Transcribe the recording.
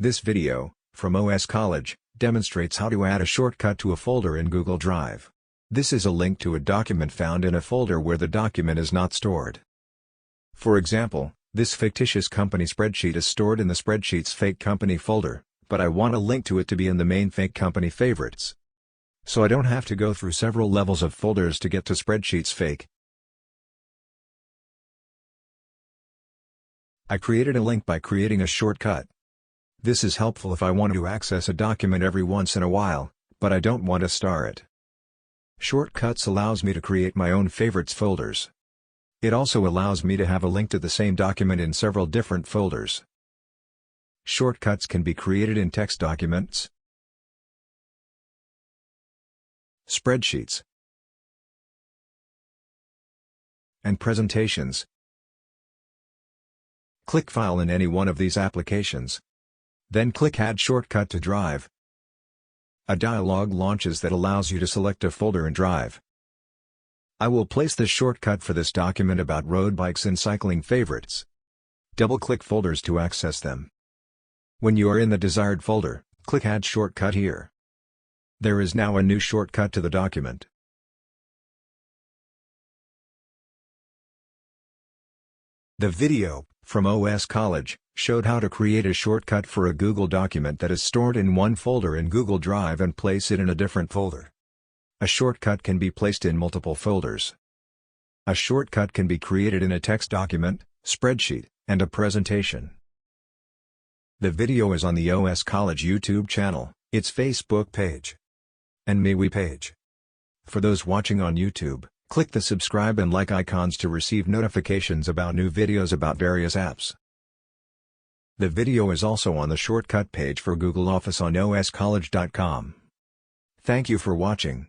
This video, from OS College, demonstrates how to add a shortcut to a folder in Google Drive. This is a link to a document found in a folder where the document is not stored. For example, this fictitious company spreadsheet is stored in the Spreadsheets Fake Company folder, but I want a link to it to be in the main Fake Company favorites. So I don't have to go through several levels of folders to get to Spreadsheets Fake. I created a link by creating a shortcut. This is helpful if I want to access a document every once in a while, but I don't want to star it. Shortcuts allows me to create my own favorites folders. It also allows me to have a link to the same document in several different folders. Shortcuts can be created in text documents, spreadsheets, and presentations. Click File in any one of these applications. Then click Add Shortcut to Drive. A dialog launches that allows you to select a folder in Drive. I will place the shortcut for this document about road bikes and cycling favorites. Double-click folders to access them. When you are in the desired folder, click Add Shortcut here. There is now a new shortcut to the document. The video, from OS College, showed how to create a shortcut for a Google document that is stored in one folder in Google Drive and place it in a different folder. A shortcut can be placed in multiple folders. A shortcut can be created in a text document, spreadsheet, and a presentation. The video is on the OS College YouTube channel, its Facebook page, and MeWe page. For those watching on YouTube, click the subscribe and like icons to receive notifications about new videos about various apps. The video is also on the shortcut page for Google Office on oscollege.com. Thank you for watching.